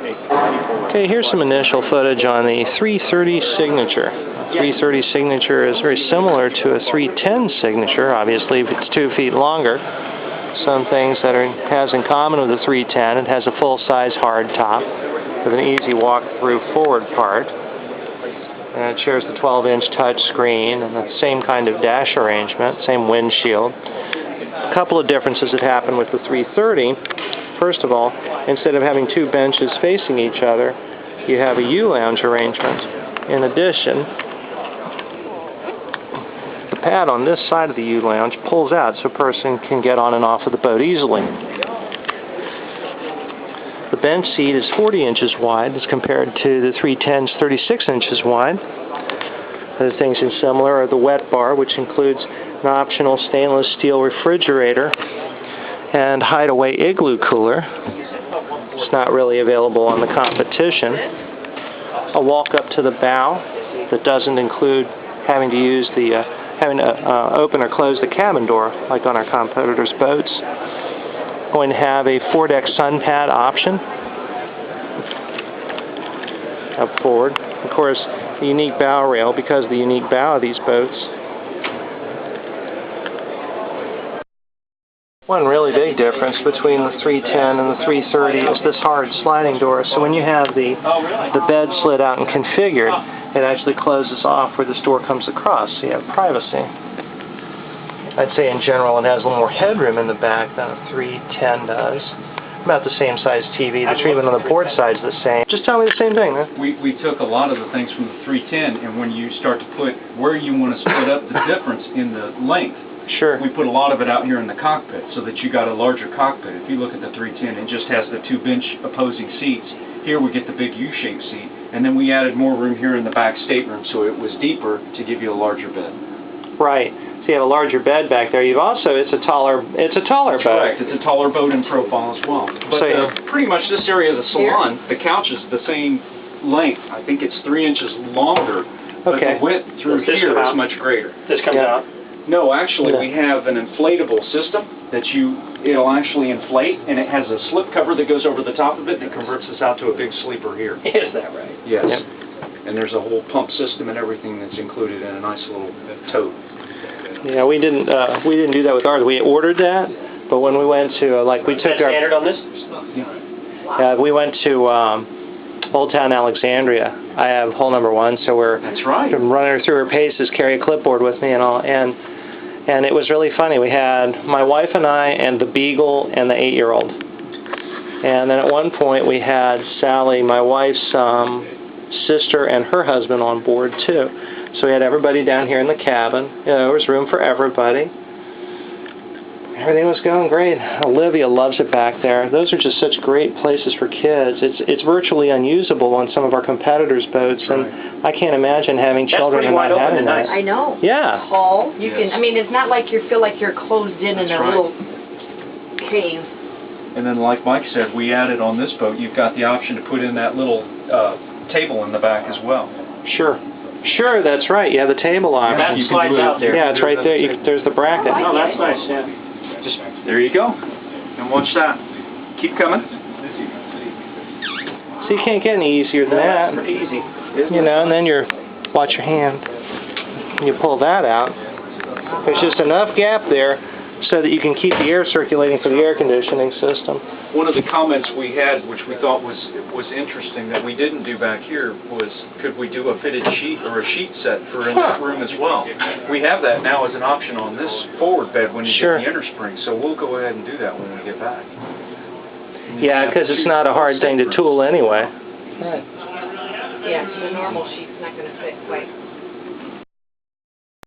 Okay, here's some initial footage on the 330 Signature. 330 Signature is very similar to a 310 Signature, obviously, if it's 2 feet longer. Some things that it has in common with the 310, it has a full-size hard top with an easy walk-through forward part. And it shares the 12-inch touch screen and the same kind of dash arrangement, same windshield. A couple of differences that happen with the 330. First of all, instead of having 2 benches facing each other, you have a U-lounge arrangement. In addition, the pad on this side of the U-lounge pulls out so a person can get on and off of the boat easily. The bench seat is 40 inches wide as compared to the 310's 36 inches wide. Other things are similar are the wet bar, which includes an optional stainless steel refrigerator and hideaway igloo cooler. It's not really available on the competition. A walk up to the bow that doesn't include having to use the open or close the cabin door like on our competitors' boats. Going to have a foredeck sun pad option up forward. Of course, the unique bow rail because of the unique bow of these boats. One really big difference between the 310 and the 330 is this hard sliding door. So when you have the bed slid out and configured, it actually closes off where this door comes across, so you have privacy. I'd say in general it has a little more headroom in the back than a 310 does. About the same size TV. The treatment on the port side is the same. Just tell me the same thing, man. We took a lot of the things from the 310, and when you start to put where you want to split up the difference in the length, sure, we put a lot of it out here in the cockpit so that you got a larger cockpit. If you look at the 310, it just has the 2 bench opposing seats. Here we get the big U-shaped seat, and then we added more room here in the back stateroom so it was deeper to give you a larger bed. Right. So you have a larger bed back there. You've also it's a taller boat. Correct. It's a taller boat in profile as well. But so, pretty much this area of the salon, the couch is the same length. I think it's 3 inches longer, but the width through here is much greater. This comes out? No, actually we have an inflatable system that it'll actually inflate, and it has a slip cover that goes over the top of it that converts this out to a big sleeper here. Is that right? Yes. Yep. And there's a whole pump system and everything that's included in a nice little tote. Yeah, we didn't do that with ours. We ordered that, but when we went to we took our standard on this? Yeah. We went to Old Town Alexandria. I have hole number 1, so we're running through her paces, carry a clipboard with me and all, and it was really funny. We had my wife and I and the Beagle and the 8-year-old, and then at one point we had Sally, my wife's sister, and her husband on board too. So we had everybody down here in the cabin. You know, there was room for everybody. Everything was going great. Olivia loves it back there. Those are just such great places for kids. It's virtually unusable on some of our competitors' boats, and I can't imagine having children and not having that. I know. Yeah. Tall. You can. I mean, it's not like you feel like you're closed in a little cave. And then, like Mike said, we added on this boat. You've got the option to put in that little table in the back as well. Sure. Sure, that's right. You have the table option. That slides out there. Yeah, it's right there. There's the bracket. Oh, that's nice, yeah. Just, there you go. And watch that. Keep coming. So you can't get any easier than that. Pretty easy. You know, and then watch your hand. And you pull that out. There's just enough gap there so that you can keep the air circulating for the air conditioning system. One of the comments we had, which we thought was interesting that we didn't do back here, was could we do a fitted sheet or a sheet set for in that room as well? We have that now as an option on this forward bed when you get the innerspring, so we'll go ahead and do that when we get back. Yeah, because it's not a hard thing to tool anyway. Right. Yeah, the normal sheet's not going to fit quite.